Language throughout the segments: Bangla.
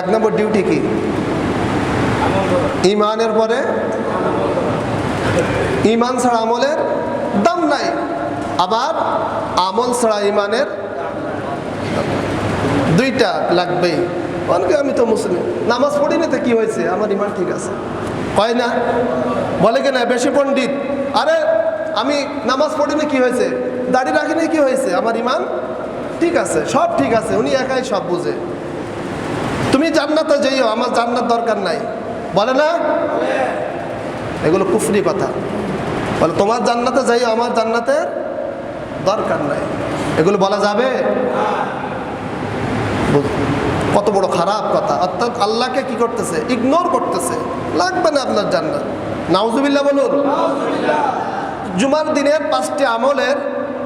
এক নম্বর ডিউটি কি? ইমানের পরে ইমান ছাড়া আমলের দাম নাই, আবার আমল ছাড়া ইমানের দুইটা লাগবেই। অনেকে আমি তো মুসলিম, নামাজ পড়িনি তো কি হয়েছে, আমার ইমান ঠিক আছে, হয় না? বলে কি না বেশি পণ্ডিত, আরে আমি নামাজ পড়িনি কি হয়েছে, দাড়ি রাখিনি কি হয়েছে, আমার ইমান ঠিক আছে, সব ঠিক আছে, উনি একাই সব বুঝে। তুমি জান্নাতে যাইও, আমার জান্নাত দরকার নাই, বলে না? এগুলো কুফরি কথা। বলে তোমার জান্নাতে যাইও, আমার জান্নাতের দরকার নাই, এগুলো বলা যাবে? কত বড় খারাপ কথা। অর্থাৎ আল্লাহকে কি করতেছে? ইগনোর করতেছে, লাগবে না আপনার জান্নাত। নাউজুবিল্লাহ বলুন। জুমার দিনের 5টি আমলের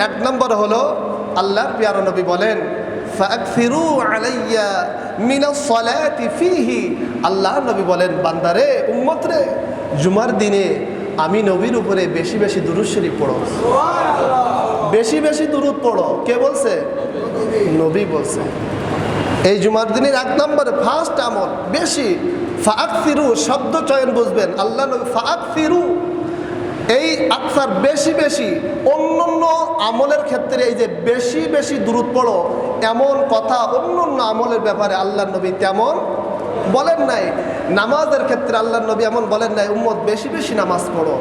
1 নম্বর হলো, আল্লাহর প্যারা নবী বলেন ফাকফিরু আলাইয়া মিনাস সালাতি ফিহি। আল্লাহর নবী বলেন, বান্দারে, উম্মত রে, জুমার দিনে আমি নবীর উপরে বেশি বেশি দুরূদ শরীফ পড়ো, বেশি বেশি দুরূদ পড়ো। কে বলছে? নবী বলছে। এই জুমার দিনের 1 নম্বরে ফার্স্ট আমল বেশি। ফাকফিরু শব্দ চয়ন বুঝবেন, আল্লাহ নবী ফাকফিরু, এই আকসার বেশি বেশি। অন্য আমলের ক্ষেত্রে এই যে বেশি বেশি দুরূদ পড়ো এমন কথা অন্য আমলের ব্যাপারে আল্লাহ নবী তেমন বলেন নাই। নামাজের ক্ষেত্রে আল্লাহ নবী এমন বলেন নাই উম্মত বেশি বেশি নামাজ পড়ো।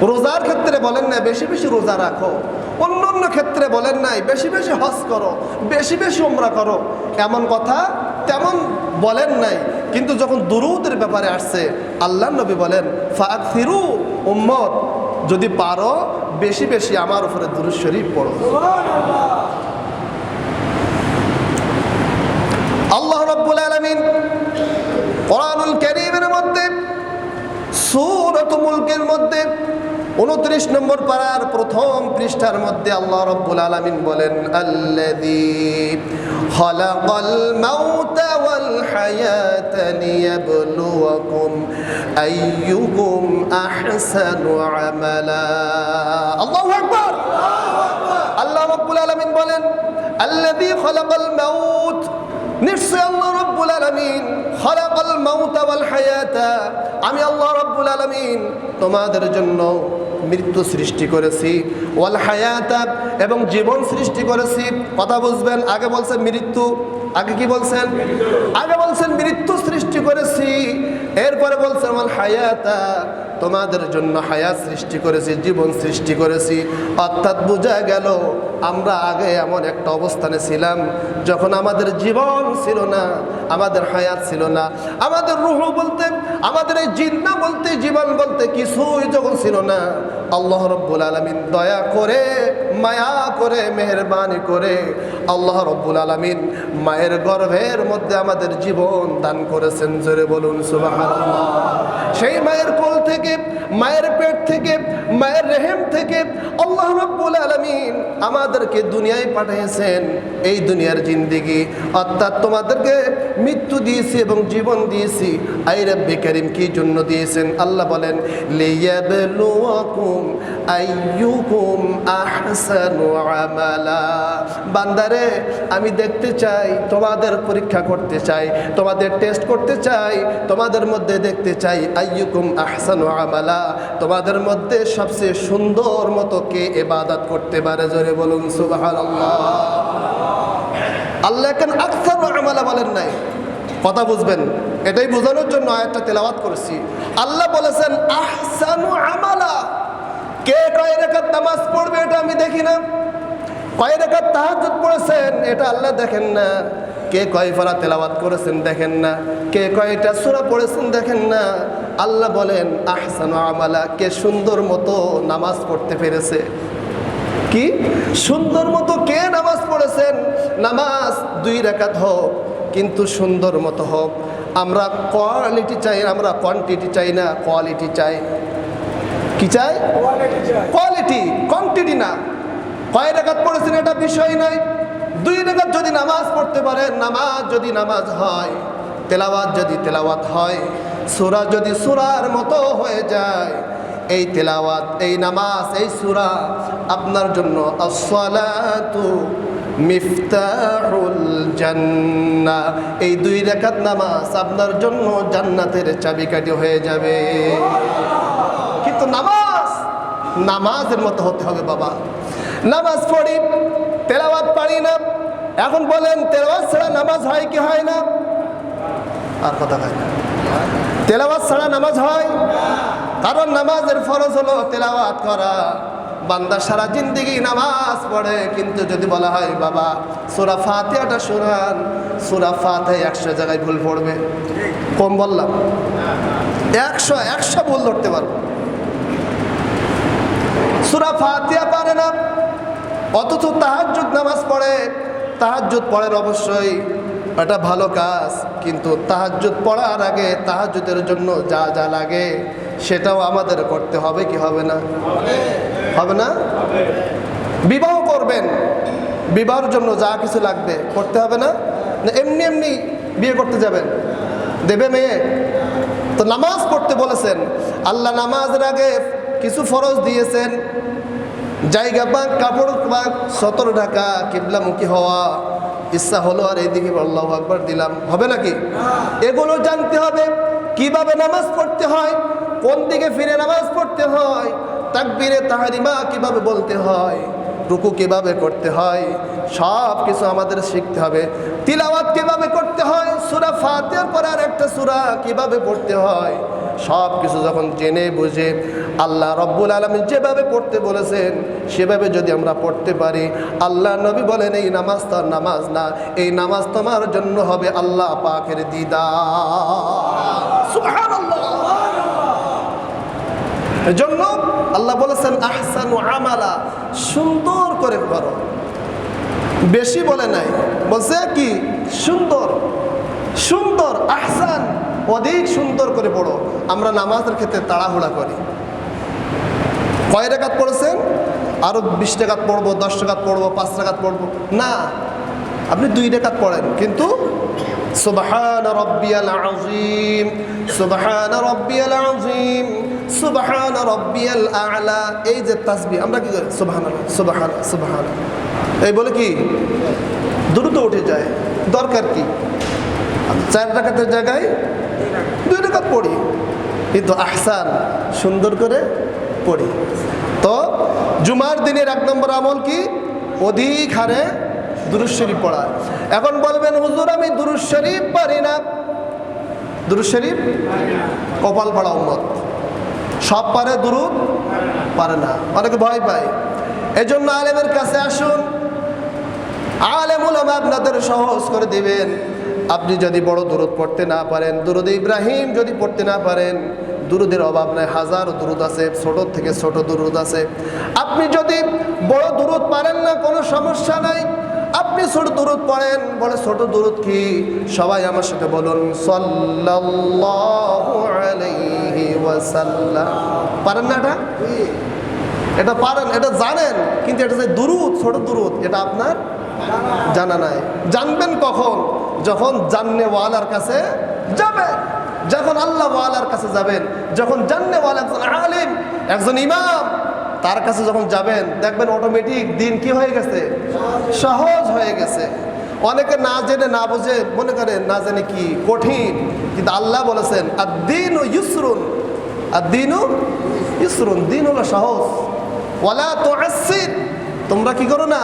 রোজার ক্ষেত্রে বলেন নাই বেশি বেশি রোজা রাখো। অন্য ক্ষেত্রে বলেন নাই বেশি বেশি হজ করো, বেশি বেশি উমরা করো, এমন কথা তেমন বলেন নাই। কিন্তু যখন দুরূদের ব্যাপারে আসছে, আল্লাহ নবী বলেন ফাকফিরু, উম্মত যদি পারো বেশি বেশি আমার উপরে দুরূদ শরীফ পড়ো। আল্লাহ রাব্বুল আলামিন কোরআনুল কারীমের মধ্যে সূরাতুল মুলকের মধ্যে 29 নম্বর পারার প্রথম পৃষ্ঠার মধ্যে আল্লাহ রাব্বুল আলামিন বলেন, আল্লাযী খালাকাল মাউতা ওয়াল হায়াতা লিয়াবলুয়াকুম আইয়ুকুম আহসানু আমালা। আল্লাহু আকবার। আল্লাহ রাব্বুল আলামিন বলেন, আল্লাযী খালাকাল মাউত, নিশ্চয় আল্লাহ রাব্বুল আলামিন খালাকাল মাউতা ওয়াল হায়াতা, আমি আল্লাহ রাব্বুল আলামিন তোমাদের জন্য মৃত্যু সৃষ্টি করেছি, ওয়াল হায়াতা, এবং জীবন সৃষ্টি করেছি। কথা বুঝবেন, আগে বলছেন মৃত্যু, আগে কি বলছেন? আগে বলছেন মৃত্যু সৃষ্টি করেছি, এরপরে বলছেন ওয়াল হায়াতা, তোমাদের জন্য হায়াত সৃষ্টি করেছি, জীবন সৃষ্টি করেছি। অর্থাৎ বোঝা গেল আমরা আগে এমন একটা অবস্থানে ছিলাম যখন আমাদের জীবন ছিল না, আমাদের হায়াত ছিল না, আমাদের রূহ বলতে, আমাদের এই জিন্না বলতে, জীবন বলতে কিছুই যখন ছিল না, আল্লাহ রাব্বুল আলামিন দয়া করে, মায়া করে, মেহেরবানি করে আল্লাহ রাব্বুল আলামিন মায়ের গর্ভের মধ্যে আমাদের জীবন দান করেছেন। জোরে বলুন সুবহানাল্লাহ। সেই মায়ের কোল থেকে, মায়ের পেট থেকে, মায়ের রেহেম থেকে আল্লাহ রাব্বুল আলামিন আমাদেরকে দুনিয়ায় পাঠিয়েছেন। এই দুনিয়ার জিন্দেগি, অর্থাৎ তোমাদেরকে মৃত্যু দিয়েছি এবং জীবন দিয়েছি। আই রাব্বে কারীম কি জন্য দিয়েছেন? আল্লাহ বলেন লিয়াবলুয়াকুম আইয়ুকুম আহসানু আমালা। বান্দারে, আমি দেখতে চাই, তোমাদের পরীক্ষা করতে চাই, তোমাদের টেস্ট করতে চাই, তোমাদের মধ্যে দেখতে চাই আইয়ুকুম আহসানু আমালা, তোমাদের মধ্যে সবচেয়ে সুন্দর মতো কে ইবাদত করতে পারে। জোরে বলুন সুবহানাল্লাহ। আল্লাহ কেন আকসারু আমালা বলেন নাই? কথা বুঝবেন, এটাই বোঝানোর জন্য আয়াতটা তেলাওয়াত করেছি। আল্লাহ বলেছেন আহসানু আমালা। কে কয় রাকাত নামাজ পড়বে এটা আমি দেখি না, কয় রাকাত তাহাজ্জুদ পড়েছেন এটা আল্লাহ দেখেন না, কে কয় পারা তেলাওয়াত করেছেন দেখেন না, কে কয়টা সূরা পড়েছেন দেখেন না। আল্লাহ বলেন আহসানু আমালা, কে সুন্দর মতো নামাজ পড়তে পেরেছে। কি সুন্দর মতো কে নামাজ পড়েছেন? নামাজ 2 রাকাত হোক, কিন্তু সুন্দর মতো হোক। আমরা কোয়ালিটি চাই, আমরা কোয়ান্টিটি চাই না, কোয়ালিটি চাই। কি চাই? কোয়ালিটি, কোয়ান্টিটি না। কয় রাকাত পড়েছেন এটা বিষয় নয়। 2 রাকাত যদি নামাজ পড়তে পারেন, নামাজ যদি নামাজ হয়, তেলাওয়াত যদি তেলাওয়াত হয়, সূরা যদি সূরার মতো হয়ে যায়, এই তেলাওয়াত, এই নামাজ, এই সূরা আপনার জন্য আসসালাতু মিফতাহুল জান্নাহ। এই 2 রাকাত নামাজ আপনার জন্য জান্নাতের চাবিকাঠি হয়ে যাবে। কিন্তু নামাজের মতো হতে হবে বাবা। নামাজ পড়ি, তেলাওয়াত পারি না। এখন বলেন তেলাওয়াত ছাড়া নামাজ হয় কি হয় না? আর কথা হয় না। তেলাওয়াত ছাড়া নামাজ হয়? কারণ নামাজের ফরজ হলো তেলাওয়াত করা। বান্দা সারা জিন্দেগি নামাজ পড়ে, কিন্তু যদি বলা হয় বাবা সূরা ফাতিহাটা শোনান, সূরা ফাতিহা 100 জায়গায় ভুল পড়বে। কম বললাম? 100 ভুল ধরতে পারবো। সূরা ফাতিহা পারে না, অথচ তাহাজ্জুদ নামাজ পড়ে। তাহাজ্জুদ পড়েন অবশ্যই, এটা ভালো কাজ, কিন্তু তাহাজ্জুদ পড়ার আগে তাহাজ্জুদের জন্য যা যা লাগে সেটাও আমাদের করতে হবে কি হবে না? হবে না? বিবাহ করবেন, বিবাহের জন্য যা কিছু লাগবে করতে হবে না? এমনি এমনি বিয়ে করতে যাবেন, দেবে মেয়ে? তো নামাজ পড়তে বলেছেন আল্লাহ। নামাজের আগে কিছু ফরজ দিয়েছেন, জায়গা পাক, কাপড় পাক, সতর ঢাকা, কিবলামুখী হওয়া। ইচ্ছা হলো আর এইদিকে আল্লাহু আকবার দিলাম, হবে নাকি? এগুলো জানতে হবে। কিভাবে নামাজ পড়তে হয়, কোন দিকে ফিরে নামাজ পড়তে হয়, তাকবীরে তাহরিমা কিভাবে বলতে হয়, রুকু কিভাবে করতে হয়, সব কিছু আমাদের শিখতে হবে। তিলাওয়াত কিভাবে করতে হয়, সূরা ফাতিহার পর আর একটা সূরা কিভাবে পড়তে হয়, সব কিছু যখন জেনে বুঝে আল্লাহ রব্বুল আলামিন যেভাবে পড়তে বলেছেন সেভাবে যদি আমরা পড়তে পারি, আল্লাহ নবী বলেন এই নামাজ তো নামাজ না, এই নামাজ তোমার জন্য হবে আল্লাহ পাকের দিদার। সুবহানাল্লাহ। এজন্য আল্লাহ বলেছেন আহসানু আমালা, সুন্দর করে করো। বেশি বলে নাই, বলছে কি সুন্দর সুন্দর, আহসান, অধিক সুন্দর করে পড়ো। আমরা নামাজের ক্ষেত্রে তাড়াহুড়া করি। কয় রাকাত পড়েছেন? আরো 20 রাকাত পড়বো, 10 রাকাত পড়বো, 5 রাকাত পড়বো না। আপনি 2 রাকাত পড়েন, কিন্তু সুবহান রাব্বিয়াল আযীম, সুবহান রাব্বিয়াল আযীম, সুবহান রাব্বিয়াল আ'লা, এই যে তাসবিহ আমরা কি করি? সুবহানাল্লাহ সুবহানাল্লাহ সুবহানাল্লাহ, এই বলে কি দ্রুত উঠে যায়। দরকার কি? 4 রাকাতের জায়গায় 2 রাকাত পড়ি, কিন্তু আহসান, সুন্দর করে পড়ি। তো জুমার দিনের 1 নম্বর আমল কি? অধিক হারে দুরূদ শরীফ পড়া। এখন বলবেন হুজুর আমি দুরূদ শরীফ পারি না। দুরূদ শরীফ কপাল পড়া উম্মত, সব পারে, দুরূদ পারে না, অনেকে ভয় পায়। এজন্য আলেমের কাছে আসুন, আলেম উলামা আপনাদের সহজ করে দিবেন। আপনি যদি বড় দুরূদ পড়তে না পারেন, দুরূদ ইব্রাহিম যদি পড়তে না পারেন, দুরূদের অভাব নাই, হাজার দুরূদ আছে, ছোট থেকে ছোট দুরূদ আছে। আপনি যদি বড় দুরূদ পারেন না, কোনো সমস্যা নাই, আপনি ছোট দুরূদ পড়েন। বলে ছোট দুরূদ কি? সবাই আমার সাথে বলুন সাল্লাল্লাহু আলাইহি ওয়াসাল্লাম। পারেন না? এটা পারেন, এটা জানেন, কিন্তু এটা যে দুরূদ, ছোট দুরূদ, এটা আপনার জানা নাই। জানবেন কখন? যখন জান্নেওয়ালার কাছে যাবেন, যখন আল্লাহ ওয়ালার কাছে যাবেন, যখন জান্নেওয়ালা একজন আলিম, একজন ইমাম, তার কাছে যখন যাবেন, দেখবেন অটোমেটিক দিন কি হয়ে গেছে? সহজ হয়ে গেছে। অনেকে না জেনে না বুঝে মনে করে না জানে কি কঠিন, কিন্তু আল্লাহ বলেছেন আদ-দীনু ইউসরুন, আদ-দীনু ইউসরুন, দিন হলো সহজ। ওয়ালা তুআসসির, তোমরা কি করো না?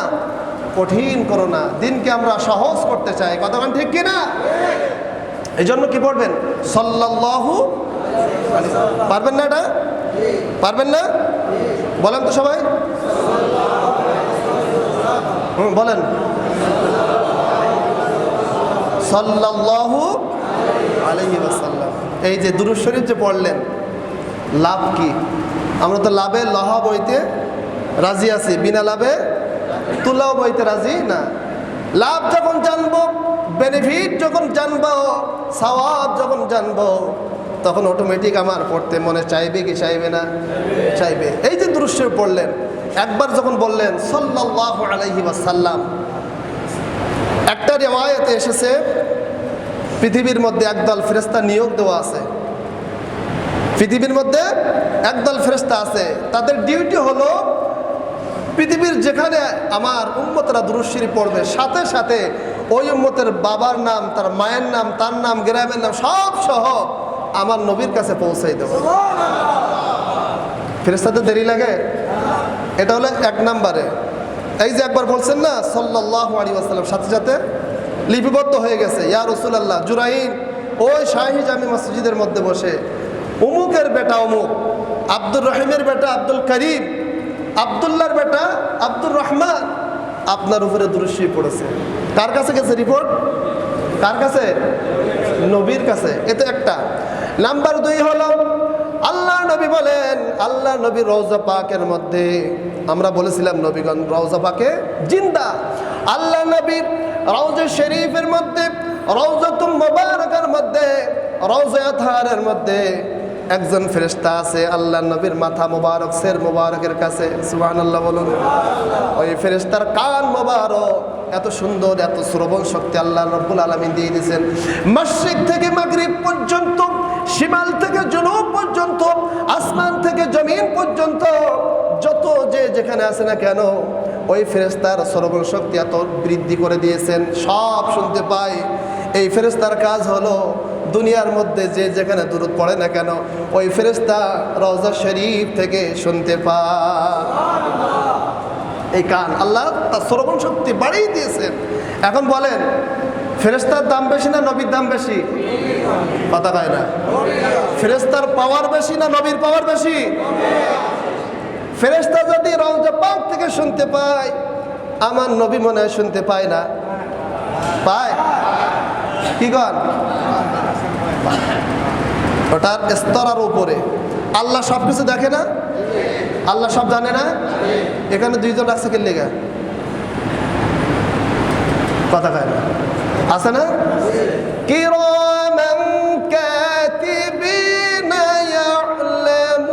কঠিন করো না। দিনকে আমরা সহজ করতে চাই, কথা বলেন ঠিক কিনা? এই জন্য কি পড়বেন? সাল্লাল্লাহু আলাইহি। পারবেন না? এটা পারবেন না? বলেন তো সবাই, বলেন সাল্লাল্লাহু আলাইহি ওয়াসাল্লাম। এই যে দুরূদ শরীফ যে পড়লেন, লাভ কি? আমরা তো লাভে লহা বইতে রাজি আছি, বিনা লাভে তুলাও বইতে রাজি না। লাভ যখন জানবো, বেনিফিট যখন জানবো, সওয়াব যখন জানবো, তখন অটোমেটিক আমার পড়তে মনে চাইবে কি চাইবে না? চাইবে। এই যে দুরূদ শরীফ পড়লেন, একবার যখন বললেন সাল্লাল্লাহু আলাইহি ওয়াসাল্লাম, একটা রিওয়ায়াতে এসেছে পৃথিবীর মধ্যে একদল ফেরেশতা নিয়োগ দেওয়া আছে। পৃথিবীর মধ্যে একদল ফেরেশতা আছে, তাদের ডিউটি হলো পৃথিবীর যেখানে আমার উম্মতরা দুরূদ শরীফ পড়বে, সাথে সাথে ওই উম্মতের বাবার নাম, তার মায়ের নাম, তার নাম, গ্রামের নাম সব সহ আমার নবীর কাছে পৌঁছাই দেব। ফেরেশতাদের দেরি লাগে? এটা হলো এক নম্বরে। এই যে একবার বলছেন না সাল্লাল্লাহু আলাইহি ওয়াসাল্লাম, সাথে সাথে লিপিবদ্ধ হয়ে গেছে, ইয়া রাসূলুল্লাহ জুরাইম ওই শাহী জামি মসজিদের মধ্যে বসে অমুকের বেটা অমুক, আব্দুর রহিমের বেটা আব্দুল করিম, আব্দুল্লাহর বেটা আব্দুর রহমান আপনার উপরে দুরূদ শরীফ পড়েছে। কার কাছে গেছে রিপোর্ট? কার কাছে? নবীর কাছে। এতে একটা। নাম্বার 2 হলো আল্লাহ নবী বলেন, আল্লাহ নবী রওজা পাকের মধ্যে, আমরা বলেছিলাম নবীগণ রওজা পাকে জিন্দা। আল্লাহ নবী রওজা শরীফের মধ্যে, রওজাতুল মুবারাকার মধ্যে, রওজা আতহারের মধ্যে একজন ফেরেশতা আছে আল্লাহ নবীর মাথা মোবারক, সের মোবারকের কাছে। সুবহানাল্লাহ বলুন। ওই ফেরেশতার কান মোবারক এত সুন্দর, এত শ্রবণ শক্তি আল্লাহ রাব্বুল আলামিন দিয়ে দিয়েছেন। মাশরিক থেকে মাগরিব পর্যন্ত, শিমাল থেকে জুনুব পর্যন্ত, আসমান থেকে জমিন পর্যন্ত যত যে যেখানে আছে না কেন, ওই ফেরেশতার শ্রবণ শক্তি এত বৃদ্ধি করে দিয়েছেন, সব শুনতে পায়। এই ফেরেশতার কাজ হলো দুনিয়ার মধ্যে যে যেখানে দুরূদ পড়ে না কেন, ওই ফেরেশতা রওজা শরীফ থেকে শুনতে পায়। এই কান আল্লাহ তার শ্রবণ শক্তি বাড়িয়ে দিয়েছেন। এখন বলেন ফেরেশতার দাম বেশি না নবীর দাম বেশি? কথা কয় না। ফেরেশতার পাওয়ার বেশি না নবীর পাওয়ার বেশি? ফেরেশতা যদি রওজা পাক থেকে শুনতে পায়, আমার নবী মনে হয় শুনতে পায় না? পায়? কি কন? ওটার স্তরের উপরে। আল্লাহ সব কিছু দেখে না? আল্লাহ সব জানে না? এখানে 2 জন আছে কে লেগা? কথা কয় না। আছে না? কি